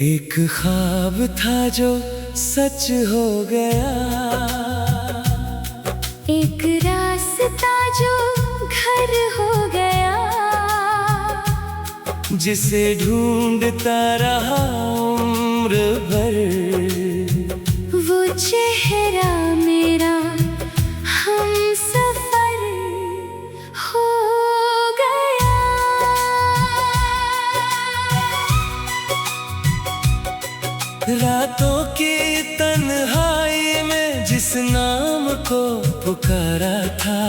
एक ख्वाब था जो सच हो गया, एक रास्ता जो घर हो गया, जिसे ढूंढता रहा उम्र भर। वो चेहरा मेरा हम सफर हो गया। रातों की तन्हाई में जिस नाम को पुकारा था,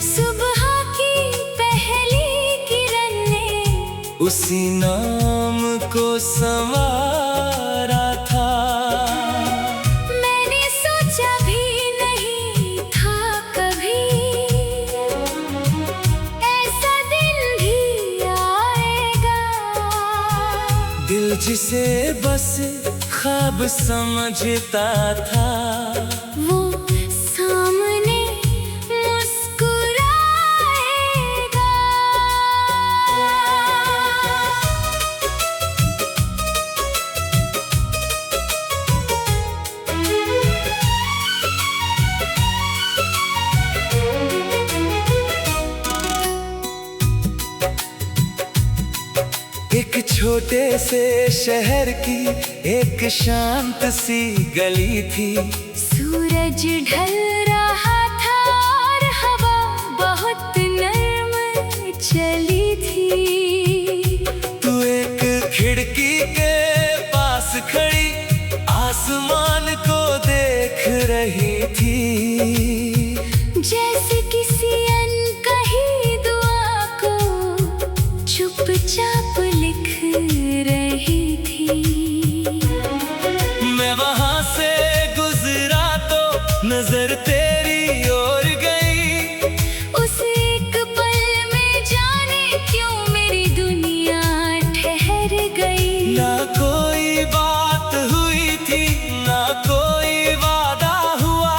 सुबह की पहली किरण ने उसी नाम को संवारा था। मैंने सोचा भी नहीं था कभी ऐसा दिन भी आएगा। दिल जिसे बस ख्वाब समझता था, वो सामने मुस्कुराएगा। एक छोटे से शहर की एक शांत सी गली थी। सूरज ढल रहा था और हवा बहुत नर्म चली थी। तू एक खिड़की के पास खड़ी आसमान को देख रही थी, जैसे किसी अनकही दुआ को चुपचाप लिख रही थी। मैं वहां से गुजरा तो नजर तेरी ओर गई। उस एक पल में जाने क्यों मेरी दुनिया ठहर गई। ना कोई बात हुई थी, ना कोई वादा हुआ,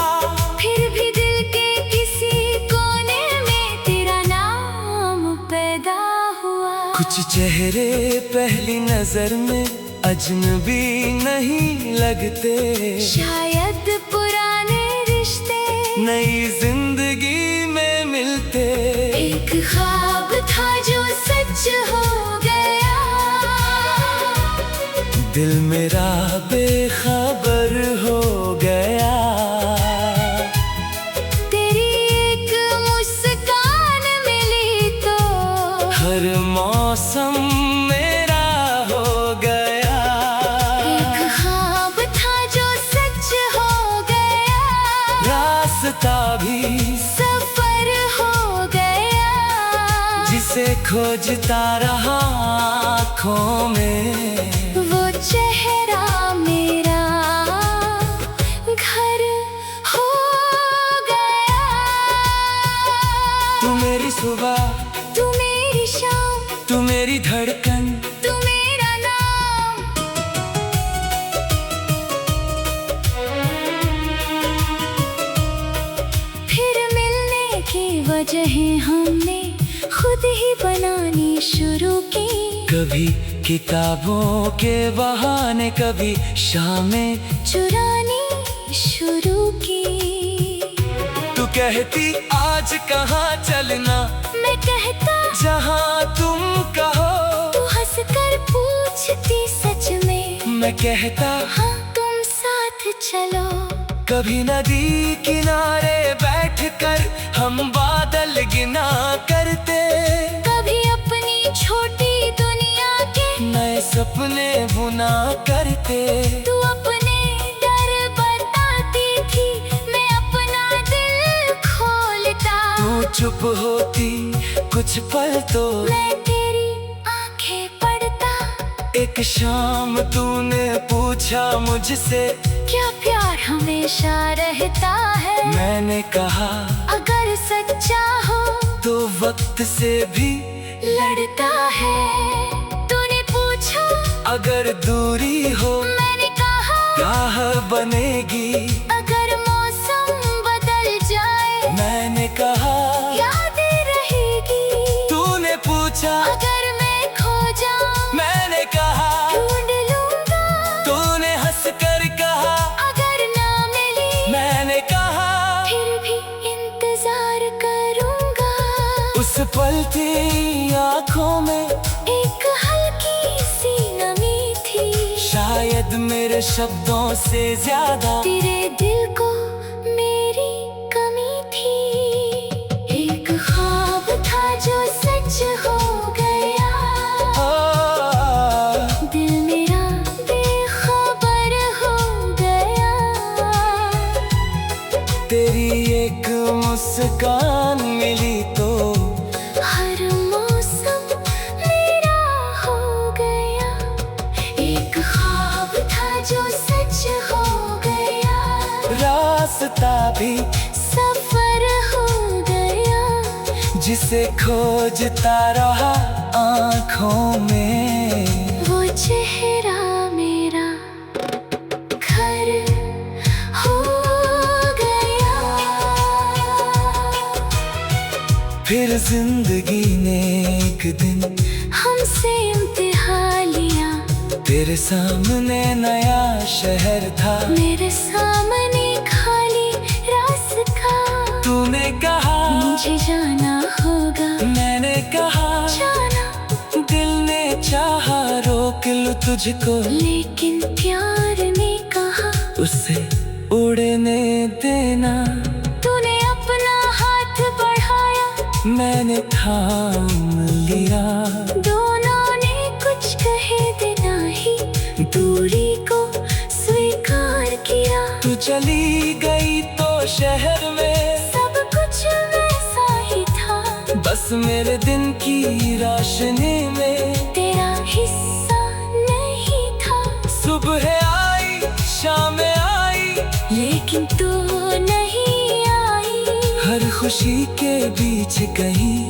फिर भी दिल के किसी कोने में तेरा नाम पैदा हुआ। कुछ चेहरे पहली नजर में अजनबी नहीं लगते, शायद पुराने रिश्ते नई जिंदगी में मिलते। एक ख्वाब था जो सच हो गया, दिल मेरा बेखबर हो गया। तेरी एक मुस्कान मिली तो हर मौसम मेरा हो गया। एक ख्वाब था जो सच हो गया, रास्ता भी सफर हो गया, जिसे खोजता रहा आँखों में। वो चेहरा मेरा घर हो गया। तू मेरी सुबह, तू मेरी शाम, तू मेरी धड़कन, तू मेरा नाम। फिर मिलने की वजहें हमने खुद ही बनानी शुरू की। कभी किताबों के बहाने, कभी शामें चुरानी शुरू की। तू कहती आज कहाँ चलना, मैं कहता जहाँ तुम कहो। तू हंसकर पूछती सच में, मैं कहता हाँ तुम साथ चलो। कभी नदी किनारे बैठकर हम बादल गिना करते, कभी अपनी छोटी दुनिया के नए सपने बुना करते। तू अपने डर बताती थी, मैं अपना दिल खोलता। तू चुप होती कुछ पल तो मैं तेरी आंखें पढ़ता। एक शाम तूने पूछा मुझसे, क्या प्यार हमेशा रहता है? मैंने कहा अगर सच्चा हो तो वक्त से भी लड़ता है। तूने पूछा अगर दूरी हो मैंने कहा राह बनेगी। अगर मौसम बदल जाए मैंने कहा याद रहेगी। तूने पूछा अगर मैं खो जाऊं थी आंखों में, एक हल्की सी नमी थी। शायद मेरे शब्दों से ज्यादा तेरे दिल को मेरी कमी थी। एक ख्वाब था जो सच हो गया, दिल मेरा बेखबर हो गया। तेरी एक मुस्कान मिली तो हर मौसम मेरा हो गया। एक ख्वाब था जो सच हो गया, रास्ता भी सफर हो गया। जिसे खोजता रहा आंखों में, वो चेहरा मेरा घर हो गया। फिर जिंदगी ने एक दिन हमसे इम्तिहान लिया। तेरे सामने नया शहर था, मेरे सामने खाली रास्ता। तूने कहा मुझे जाना होगा, मैंने कहा जाना। दिल ने चाहा रोक लूं तुझको, लेकिन प्यार ने कहा उसे उड़ने देना। तूने अपना हाथ बढ़ाया, मैंने थाम लिया, दोनों ने कुछ कहे बिना ही दूरी को स्वीकार किया। तू चली गई तो शहर में सब कुछ वैसा ही था, बस मेरे दिन की रोशनी में तेरा हिस्सा नहीं था। सुबह आई शाम आई, लेकिन तू नहीं आई। हर खुशी के बीच कहीं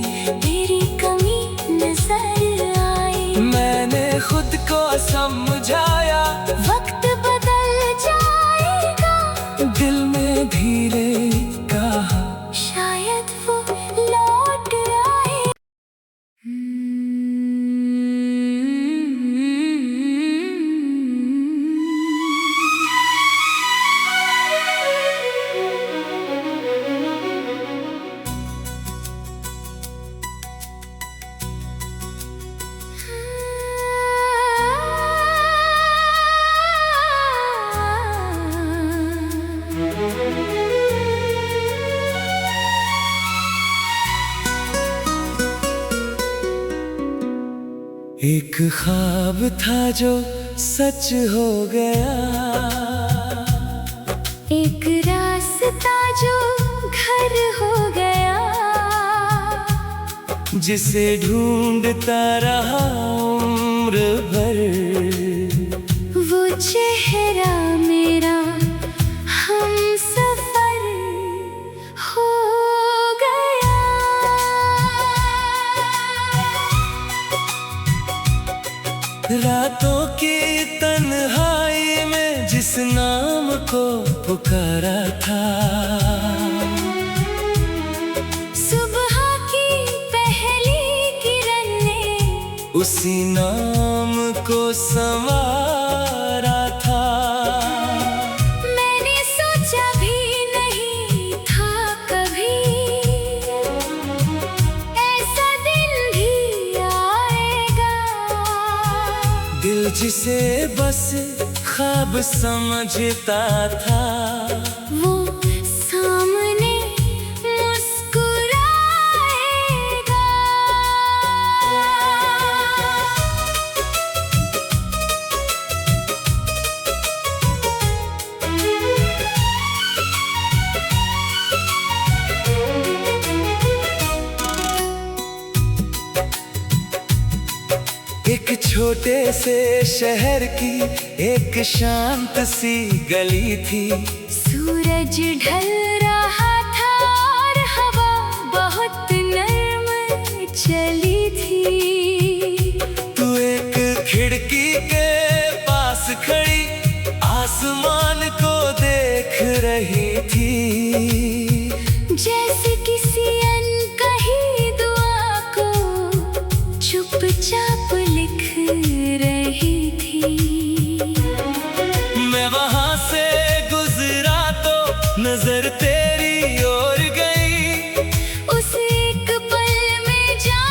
तेरी कमी नजर आई। मैंने खुद को समझाया, वक्त बदल जाएगा, दिल में धीरे कहा शायद वो लौट आए। एक ख्वाब था जो सच हो गया, एक रास्ता जो घर हो गया। जिसे ढूंढता रहा उम्र भर, वो चेहरा मेरा हम सफर हो गया। रातों की तन्हाई में जिस नाम को पुकारा था, सुबह की पहली किरण ने उसी नाम को संवारा था। मैंने सोचा भी नहीं था कभी ऐसा दिन भी आएगा। दिल जिसे बस ख्वाब समझता था, वो सामने मुस्कुराएगा। एक छोटे से शहर की एक शांत सी गली थी। सूरज ढल रहा था और हवा बहुत नर्म चली थी। तू एक खिड़की के पास खड़ी आसमान को देख रही थी। जैसे किसी अनकही दुआ को चुपचाप लिख रही थी। मैं वहां से गुजरा तो नजर तेरी ओर गई। उस एक पल में जान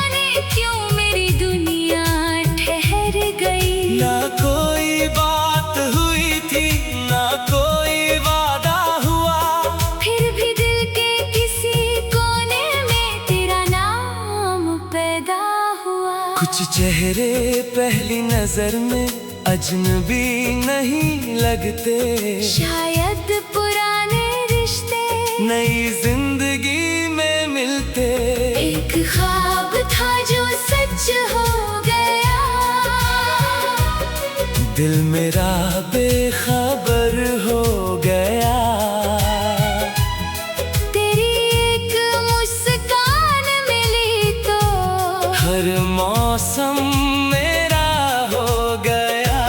कुछ चेहरे पहली नजर में अजनबी नहीं लगते, शायद पुराने रिश्ते नई जिंदगी में मिलते। एक ख्वाब था जो सच हो गया, दिल मेरा बेखबर हो गया। तेरी एक मुस्कान मिली तो हर मौसम मेरा हो गया।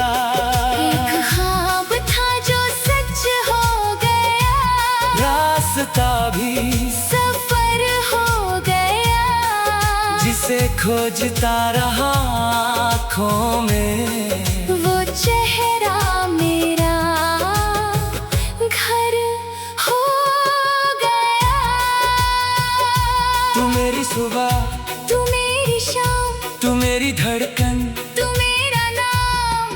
एक ख्वाब था जो सच हो गया, रास्ता भी सफर हो गया, जिसे खोजता रहा आँखों में। वो चेहरा मेरा घर हो गया। तू मेरी सुबह, तू मेरी शाम, तू मेरी धड़कन, तू मेरा नाम।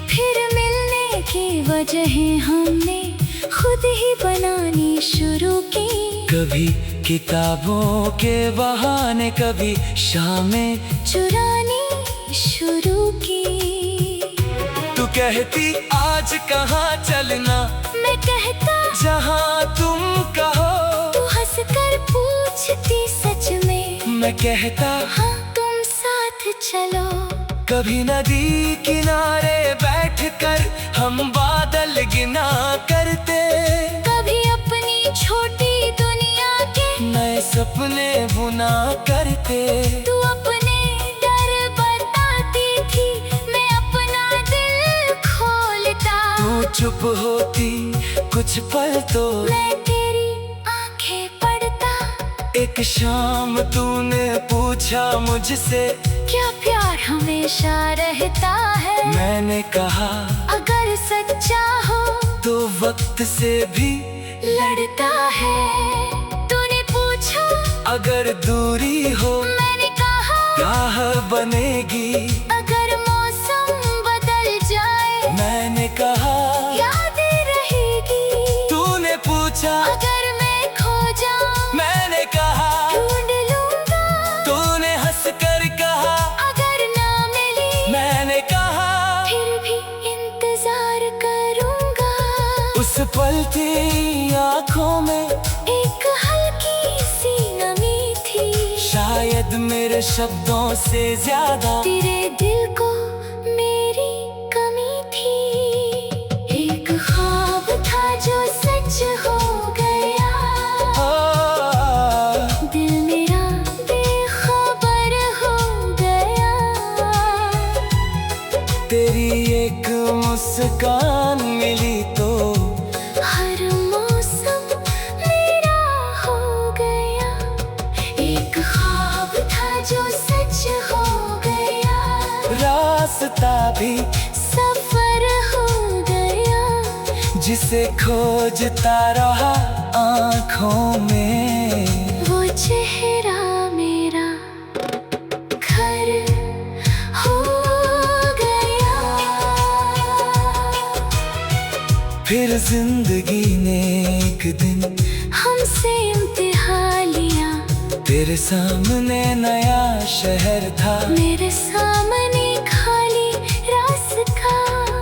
फिर मिलने की वजहें हमने खुद ही बनानी शुरू की। कभी किताबों के बहाने, कभी शामें चुरानी शुरू की। तू कहती आज कहाँ चलना, मैं कहता जहाँ तुम कहो। तू हंसकर पूछती सच में, मैं कहता हाँ तुम साथ चलो। कभी नदी किनारे बैठकर हम बादल गिना करते, कभी अपनी छोटी दुनिया के नए सपने बुना करते। तू अपने डर बताती थी, मैं अपना दिल खोलता। तू चुप होती कुछ पल तो मैं तेरी आंखें पढ़ता। एक शाम तूने पूछा मुझसे, क्या प्यार हमेशा रहता है? मैंने कहा अगर सच्चा हो तो वक्त से भी लड़ता है। तूने पूछा अगर दूरी हो, मैंने कहा राह बनेगी। अगर मौसम बदल जाए, मैंने कहा याद रहेगी। तूने पूछा अगर मैं खो जाऊं, मैंने कहा ढूंढ लूंगा। तूने हंस कर कहा अगर ना मिली, मैंने कहा फिर भी इंतजार करूंगा। उस पल थी आँखों में एक हल्की सी नमी थी, शायद मेरे शब्दों से ज्यादा तेरे दिल को मेरी कमी थी। एक ख्वाब था जो सच हो गया, दिल मेरा बेखबर हो गया। तेरी एक मुस्कान मिली तो हर मौसम मेरा हो गया। एक ख्वाब था जो सच हो गया, रास्ता भी सफर हो गया, जिसे खोजता रहा आँखों में। वो चेहरा मेरा घर हो गया। फिर जिंदगी ने एक दिन हमसे इम्तिहान लिया, तेरे सामने नया शहर था, मेरे सामने खाली रास्ता।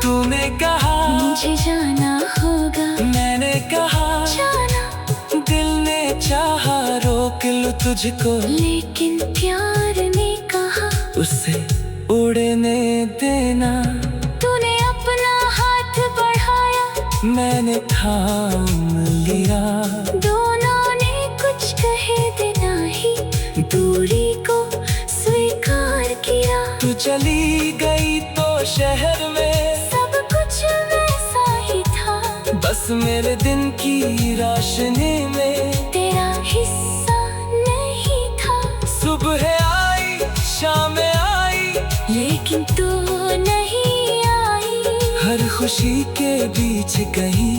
तूने कहा मुझे जाना होगा, मैंने कहा जाना। दिल ने चाहा रोक लूं तुझको, लेकिन प्यार ने कहा उसे उड़ने देना। तूने अपना हाथ बढ़ाया, मैंने थाम लिया, दोनों ने कुछ कहे देना ही दूरी को स्वीकार किया। तू चली गई तो शहर में सब कुछ वैसा ही था, बस मेरे दिन की रोशनी में तेरा हिस्सा नहीं था। सुबह आई शाम आई, लेकिन तू नहीं आई, हर खुशी के बीच कहीं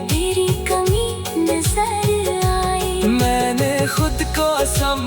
तेरी कमी नजर आई। मैंने खुद को सम